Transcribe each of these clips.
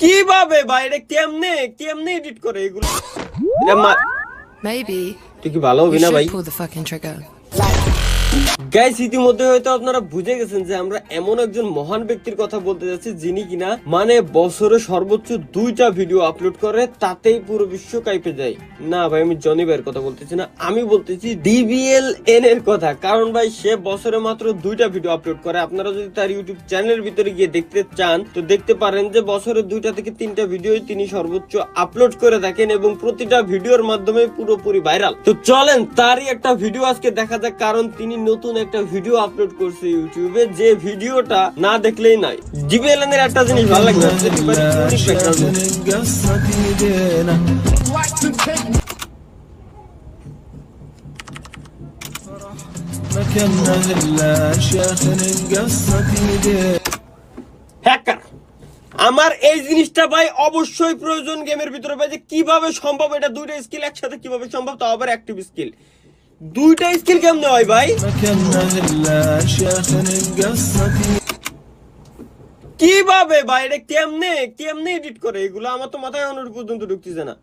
কিভাবে ভাই এটা কেমনে কেমনে এডিট করে এগুলো? Maybe তুই কি ভালো হবি you না ভাই? should pull the fucking trigger. Guys, ইতিমধ্যে হয়তো আপনারা বুঝে গেছেন যে আমরা এমন একজন মহান ব্যক্তির কথা বলতে যাচ্ছি যিনি কিনা মানে বছরে সর্বোচ্চ 2টা ভিডিও আপলোড করে, তাতেই পুরো বিশ্ব কাঁপে যায়। না ভাই, আমি জনি ভাইয়ের কথা বলতেছি না, আমি বলতেছি DBLN এর কথা। কারণ ভাই সে বছরে মাত্র 2টা ভিডিও আপলোড করে। আপনারা যদি তার ইউটিউব চ্যানেলের ভিতরে গিয়ে দেখতে চান তো দেখতে পারেন যে বছরে 2টা থেকে 3টা ভিডিও তিনি সর্বোচ্চ আপলোড করে থাকেন এবং প্রতিটা ভিডিওর মাধ্যমে পুরোপুরি ভাইরাল। তো চলেন তারই একটা ভিডিও আজকে দেখা যাক, কারণ তিনি নতুন একটা ভিডিও আপলোড করছে ইউটিউবে, যে ভিডিওটা না দেখলেই নয়। DBLN এর একটা জিনিস ভালো লাগবে, হ্যাকার। আমার এই জিনিসটা ভাই অবশ্যই প্রয়োজন গেমের ভিতরে ভাই, যে কিভাবে সম্ভব এটা 2টা স্কিল একসাথে কিভাবে সম্ভব, তাও আবার অ্যাক্টিভ স্কিল। 2টা স্কিল কেমনে হয় ভাই? কিভাবে ভাই এটা কেমনে কেমনে এডিট করে এগুলো? আমার তো মাথায় এখনো পর্যন্ত ঢুকতেছে না।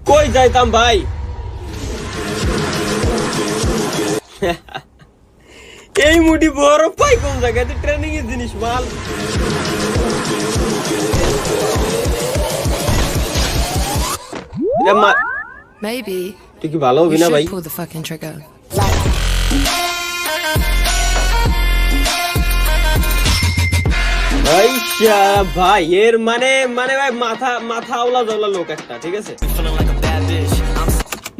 কই যাইতাম ভাই? এই মুডি বড় পাই কোন জায়গাতে? ট্রেনিং এর জিনিস মাল। Maybe তুই কি ভালো হবি you না ভাই? should pull the fucking trigger. ভাই এর মানে মানে ভাই মাথা আওলা জওলা লোক একটা, ঠিক আছে?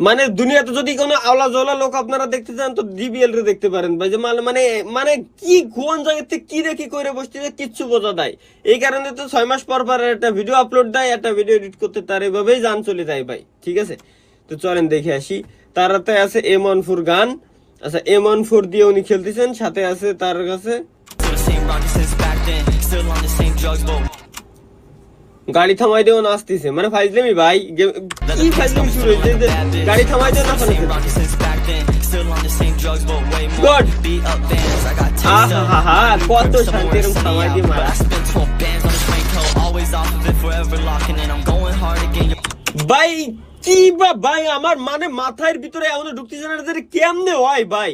মানে দুনিয়াতে যদি কোনো আওলা জওলা লোক আপনারা দেখতে চান তো DBL রে দেখতে পারেন ভাই। যে মানে মানে কি কোন জায়গা থেকে কি দেখি কইরে বসতেছে কিচ্ছু বোঝা দেয়। এই কারণে তো 6 মাস পর পর একটা ভিডিও আপলোড দেয়, একটা ভিডিও এডিট করতে তার এভাবেই জান চলে যায় ভাই, ঠিক আছে? তো চলেন দেখে আসি। তার হাতে আছে M14 গান। আচ্ছা, M14 দিয়ে উনি খেলতেছেন, সাথে আছে তার কাছে গাড়ি থামাই দেও নাচতেছে। মানে ফাইজলামি ভাই, কি ফাইজলামি শুরু হয়েছে যে গাড়ি থামাই দেও নাচানো। গড, আহা কত শান্তি এরকম থামাই দিয়ে মারা। ভাই কি বা ভাই, আমার মানে মাথার ভিতরে এমন ঢুকতেছে না যে কেমনে হয় ভাই।